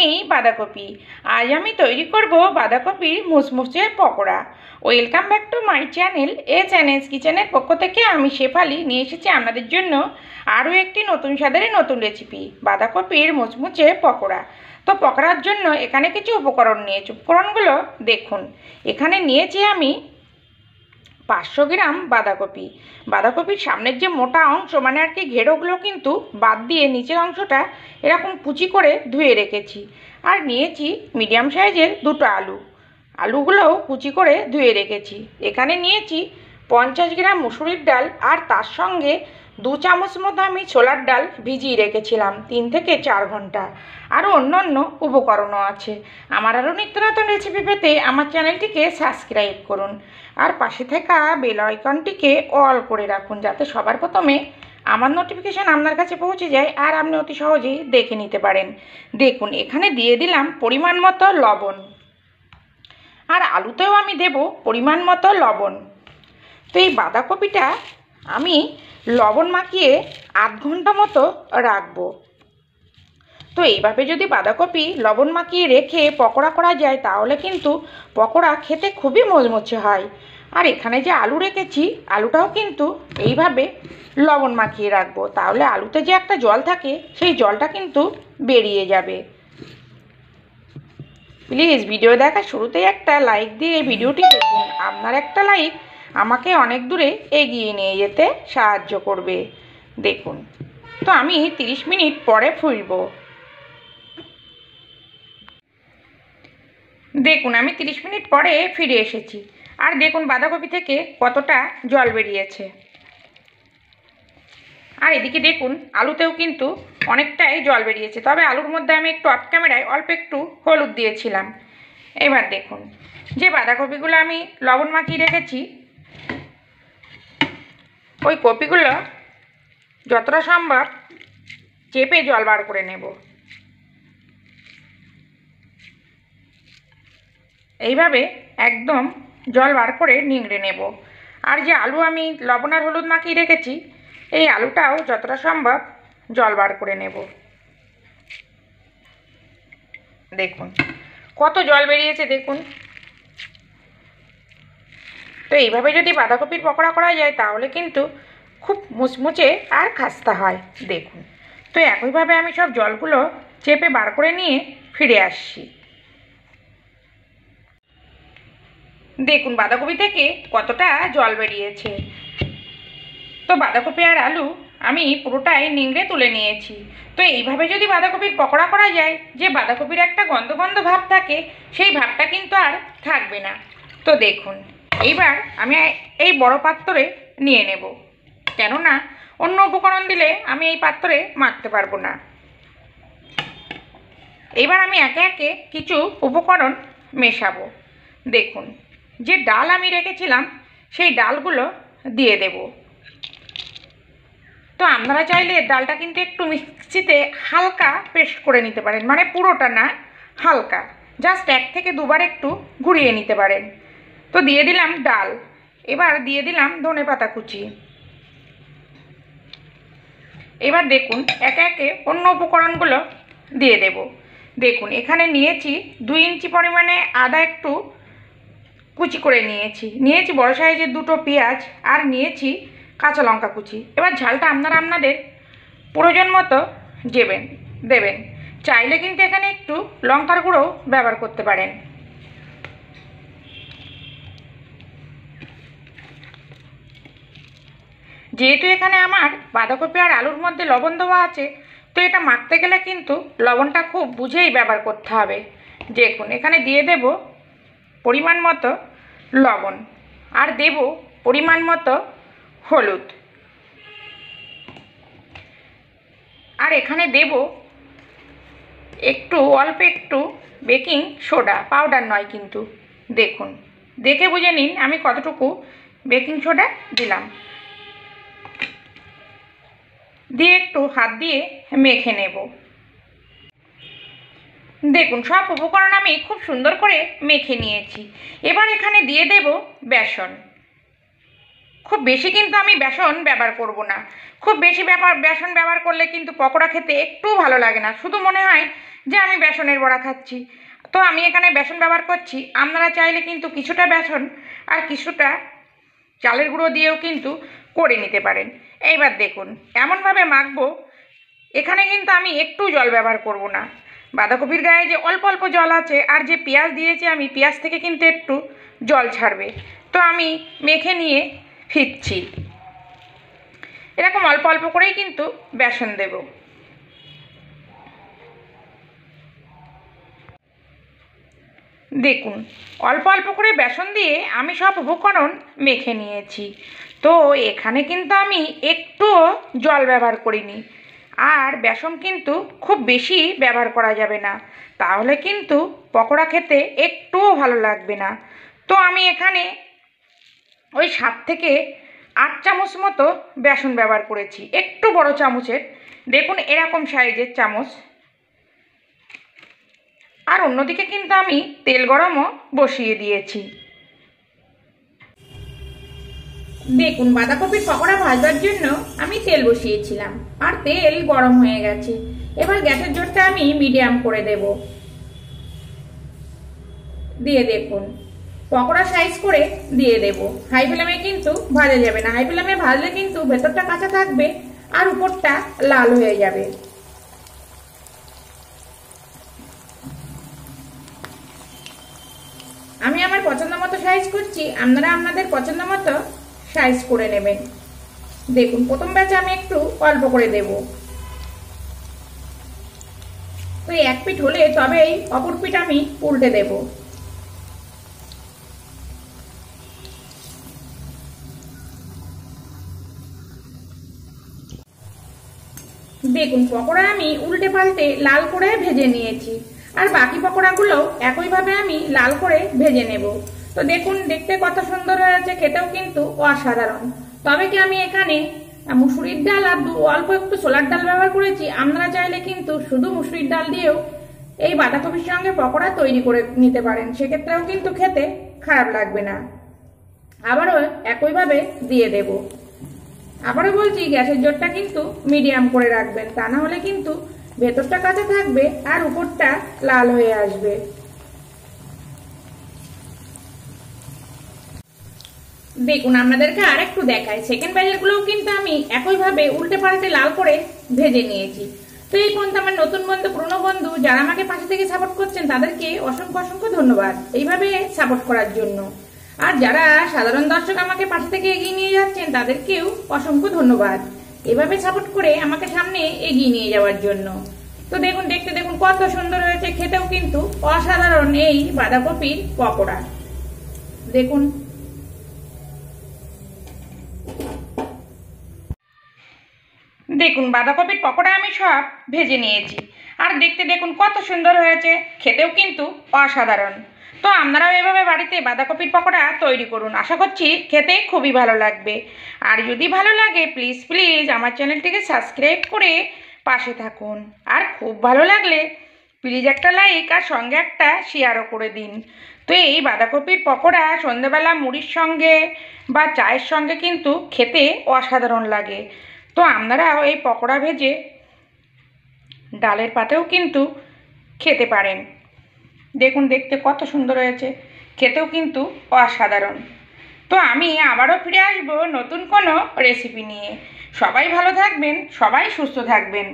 নেই বাঁধাকপি। আজ আমি তৈরি করব বাঁধাকপির মুচমুচে pakora. Welcome back to my channel S কিচেনের পক্ষ থেকে আমি শেফালি নিয়ে এসেছি আপনাদের জন্য আরও একটি নতুন স্বাদের নতুন রেসিপি, বাঁধাকপির মুচমুচে পকোড়া। তো পকোড়ার জন্য এখানে কিছু উপকরণ নিয়েছি। উপকরণগুলো দেখুন। এখানে নিয়েছি আমি 500 গ্রাম বাঁধাকপি। বাঁধাকপির সামনের যে মোটা অংশ মানে আর কি ঘেরোগুলো কিন্তু বাদ দিয়ে নিচের অংশটা এরকম কুচি করে ধুয়ে রেখেছি। আর নিয়েছি মিডিয়াম সাইজের দুটো আলু, আলুগুলোও কুচি করে ধুয়ে রেখেছি। এখানে নিয়েছি 50 গ্রাম মুসুরির ডাল, আর তার সঙ্গে 2 চামচ মতো আমি ছোলার ডাল ভিজিয়ে রেখেছিলাম 3 থেকে 4 ঘন্টা। আরও অন্যান্য উপকরণও আছে। আমার আরও নিত্য নতুন রেসিপি পেতে আমার চ্যানেলটিকে সাবস্ক্রাইব করুন, আর পাশে থাকা বেল আইকনটিকে অল করে রাখুন, যাতে সবার প্রথমে আমার নোটিফিকেশান আপনার কাছে পৌঁছে যায় আর আপনি অতি সহজেই দেখে নিতে পারেন। দেখুন, এখানে দিয়ে দিলাম পরিমাণ মতো লবণ, আর আলুতেও আমি দেব পরিমাণ মতো লবণ। তো এই বাঁধাকপিটা আমি লবণ মাখিয়ে আধ ঘন্টা মতো রাখবো। তো এইভাবে যদি বাঁধাকপি লবণ মাখিয়ে রেখে পকোড়া করা যায় তাহলে কিন্তু পকোড়া খেতে খুবই মচমচে হয়। আর এখানে যে আলু রেখেছি, আলুটাও কিন্তু এইভাবে লবণ মাখিয়ে রাখবো, তাহলে আলুতে যে একটা জল থাকে সেই জলটা কিন্তু বেরিয়ে যাবে। প্লিজ ভিডিও দেখার শুরুতেই একটা লাইক দিয়ে ভিডিওটি দেখুন। আপনার একটা লাইক আমাকে অনেক দূরে এগিয়ে নিয়ে যেতে সাহায্য করবে। দেখুন, তো আমি 30 মিনিট পরে ফিরব। দেখুন, আমি 30 মিনিট পরে ফিরে এসেছি। আর দেখুন বাঁধাকপি থেকে কতটা জল বেরিয়েছে। আর এদিকে দেখুন আলুতেও কিন্তু অনেকটাই জল বেরিয়েছে, তবে আলুর মধ্যে আমি একটু অফ ক্যামেরায় অল্প একটু হলুদ দিয়েছিলাম। এবার দেখুন, যে বাঁধাকপিগুলো আমি লবণ মাখিয়ে রেখেছি ওই কপিগুলো যতটা সম্ভব চেপে জল বার করে নেব। এইভাবে একদম জল বার করে নিংড়ে নেব। আর যে আলু আমি লবণ আর হলুদ মাখিয়ে রেখেছি এই আলুটাও যতটা সম্ভব জল বার করে নেব। দেখুন কত জল বেরিয়েছে দেখুন। তো এইভাবে যদি বাঁধাকপির পকোড়া করা যায় তাহলে কিন্তু খুব মুচমুচে আর খাস্তা হয়। দেখুন, তো একইভাবে আমি সব জলগুলো চেপে বার করে নিয়ে ফিরে আসছি। দেখুন বাঁধাকপি থেকে কতটা জল বেরিয়েছে। তো বাঁধাকপি আর আলু আমি পুরোটাই নিংড়ে তুলে নিয়েছি। তো এইভাবে যদি বাঁধাকপির পকোড়া করা যায়, যে বাঁধাকপির একটা গন্ধ গন্ধ ভাব থাকে সেই ভাবটা কিন্তু আর থাকবে না। তো দেখুন, এইবার আমি এই বড় পাত্রে নিয়ে নেব, কেননা অন্য উপকরণ দিলে আমি এই পাত্রে মাখতে পারবো না। এবার আমি একে একে কিছু উপকরণ মেশাবো। দেখুন, যে ডাল আমি রেখেছিলাম সেই ডালগুলো দিয়ে দেব। তো আপনারা চাইলে ডালটা কিন্তু একটু মিক্সিতে হালকা পেস্ট করে নিতে পারেন, মানে পুরোটা না, হালকা জাস্ট 1 থেকে 2 বার একটু ঘুরিয়ে নিতে পারেন। তো দিয়ে দিলাম ডাল। এবার দিয়ে দিলাম ধনেপাতা কুচি। এবার দেখুন একে একে অন্য উপকরণগুলো দিয়ে দেব। দেখুন, এখানে নিয়েছি 2 ইঞ্চি পরিমাণে আদা একটু কুচি করে নিয়েছি বড় সাইজের 2টো পেঁয়াজ, আর নিয়েছি কাঁচা লঙ্কা কুচি। এবার ঝালটা আপনাদের প্রয়োজন মতো দেবেন। চাইলে কিন্তু এখানে একটু লঙ্কার গুঁড়ো ব্যবহার করতে পারেন। যেহেতু এখানে আমার বাঁধাকপি আর আলুর মধ্যে লবণ দেওয়া আছে, তো এটা মাখতে গেলে কিন্তু লবণটা খুব বুঝেই ব্যবহার করতে হবে। দেখুন, এখানে দিয়ে দেব পরিমাণ মতো লবণ, আর দেব পরিমাণ মতো হলুদ, আর এখানে দেব অল্প একটু বেকিং সোডা, পাউডার নয় কিন্তু। দেখুন, দেখে বুঝে নিন আমি কতটুকু বেকিং সোডা দিলাম। দিয়ে একটু হাত দিয়ে মেখে নেব। দেখুন, সব উপকরণ আমি খুব সুন্দর করে মেখে নিয়েছি। এবার এখানে দিয়ে দেব বেসন। খুব বেশি কিন্তু আমি বেসন ব্যবহার করব না। খুব বেশি বেসন ব্যবহার করলে কিন্তু পকোড়া খেতে একটু ভালো লাগে না, শুধু মনে হয় যে আমি বেসনের বড়া খাচ্ছি। তো আমি এখানে বেসন ব্যবহার করছি। আপনারা চাইলে কিন্তু কিছুটা বেসন আর কিছুটা চালের গুঁড়ো দিয়েও কিন্তু করে নিতে পারেন। এইবার দেখুন এমনভাবে মাখবো, এখানে কিন্তু আমি একটু জল ব্যবহার করব না। বাঁধাকপির গায়ে যে অল্প অল্প জল আছে আর যে পেঁয়াজ দিয়েছি আমি, পেঁয়াজ থেকে কিন্তু একটু জল ছাড়বে। তো আমি মেখে নিয়ে ফিরছি। এরকম অল্প অল্প করেই কিন্তু বেসন দেব। দেখুন অল্প অল্প করে বেসন দিয়ে আমি সব উপকরণ মেখে নিয়েছি। তো এখানে কিন্তু আমি একটুও জল ব্যবহার করিনি। আর বেসন কিন্তু খুব বেশি ব্যবহার করা যাবে না, তাহলে কিন্তু পকোড়া খেতে একটুও ভালো লাগবে না। তো আমি এখানে ওই 7 থেকে 8 চামচ মতো বেসন ব্যবহার করেছি, একটু বড় চামচের। দেখুন এরকম সাইজের চামচ। আর অন্যদিকে কিন্তু আমি তেল গরমও বসিয়ে দিয়েছি। দেখুন বাঁধাকপির পকোড়া ভাজবার জন্য আমি তেল বসিয়েছিলাম আর তেল গরম হয়ে গেছে। এবার গ্যাসের জোরটা আমি মিডিয়াম করে দেব। দিয়ে দেখুন পকোড়া সাইজ করে দিয়ে দেব। হাই ফ্লেমে কিন্তু ভাজা যাবে না, হাই ফ্লেমে ভাজলে কিন্তু ভেতরটা কাঁচা থাকবে আর উপরটা লাল হয়ে যাবে। আমি আমার পছন্দ মতো সাইজ করছি, আপনারা আপনাদের পছন্দ মতো সাইজ করে নেবেন। দেখুন প্রথম ব্যাচে আমি একটু অল্প করে দেব। তো এক পিঠ হলে তবেই অপর পিঠ আমি উল্টে দেব। দেখুন পকোড়া আমি উল্টে পাল্টে লাল করে ভেজে নিয়েছি, আর বাকি পকোড়াগুলো একইভাবে আমি লাল করে ভেজে নেব। তো দেখুন দেখতে কত সুন্দর হয়েছে, খেতেও কিন্তু অসাধারণ। তবে কি আমি এখানে মুসুরির ডাল আর অল্প একটু ছোলার ডাল ব্যবহার করেছি। আপনারা চাইলে কিন্তু শুধু মুসুরির ডাল দিয়েও এই বাঁধাকপির সঙ্গে পকোড়া তৈরি করে নিতে পারেন, সেক্ষেত্রেও কিন্তু খেতে খারাপ লাগবে না। আবারও একইভাবে দিয়ে দেব। আবারও বলছি গ্যাসের জোরটা কিন্তু মিডিয়াম করে রাখবেন, তা না হলে কিন্তু ভেতরটা কাঁচা থাকবে আর উপরটা লাল হয়ে আসবে। দেখুন আপনাদেরকে আর একটু দেখাই, সেকেন্ড ব্যাচের গুলোও কিন্তু আমি একইভাবে উল্টে পাল্টে লাল করে ভেজে নিয়েছি। তো এই পর্যন্ত আমার নতুন বন্ধু পুরনো বন্ধু যারা আমাকে পাশে থেকে সাপোর্ট করছেন তাদেরকে অসংখ্য অসংখ্য ধন্যবাদ এইভাবে সাপোর্ট করার জন্য। আর যারা সাধারণ দর্শক আমাকে পাশে থেকে এগিয়ে নিয়ে যাচ্ছেন তাদেরকেও অসংখ্য ধন্যবাদ এভাবে সাপোর্ট করে আমাকে সামনে এগিয়ে নিয়ে যাওয়ার জন্য। তো দেখুন দেখতে দেখুন কত সুন্দর হয়েছে, খেতেও কিন্তু অসাধারণ এই বাঁধাকপির পকোড়া। দেখুন দেখুন বাঁধাকপির পকোড়া আমি সব ভেজে নিয়েছি, আর দেখতে দেখুন কত সুন্দর হয়েছে, খেতেও কিন্তু অসাধারণ। তো আপনারাও এভাবে বাড়িতে বাঁধাকপির পকোড়া তৈরি করুন, আশা করছি খেতে খুবই ভালো লাগবে। আর যদি ভালো লাগে প্লিজ প্লিজ আমার চ্যানেলটিকে সাবস্ক্রাইব করে পাশে থাকুন। আর খুব ভালো লাগলে প্লিজ একটা লাইক আর সঙ্গে একটা শেয়ারও করে দিন। তো এই বাঁধাকপির পকোড়া সন্ধ্যেবেলা মুড়ির সঙ্গে বা চায়ের সঙ্গে কিন্তু খেতে অসাধারণ লাগে। তো আপনারাও এই পকোড়া ভেজে ডালের পাতেও কিন্তু খেতে পারেন। দেখুন দেখতে কত সুন্দর হয়েছে, খেতেও কিন্তু অসাধারণ। তো আমি আবারও ফিরে আসবো নতুন কোনো রেসিপি নিয়ে। সবাই ভালো থাকবেন, সবাই সুস্থ থাকবেন।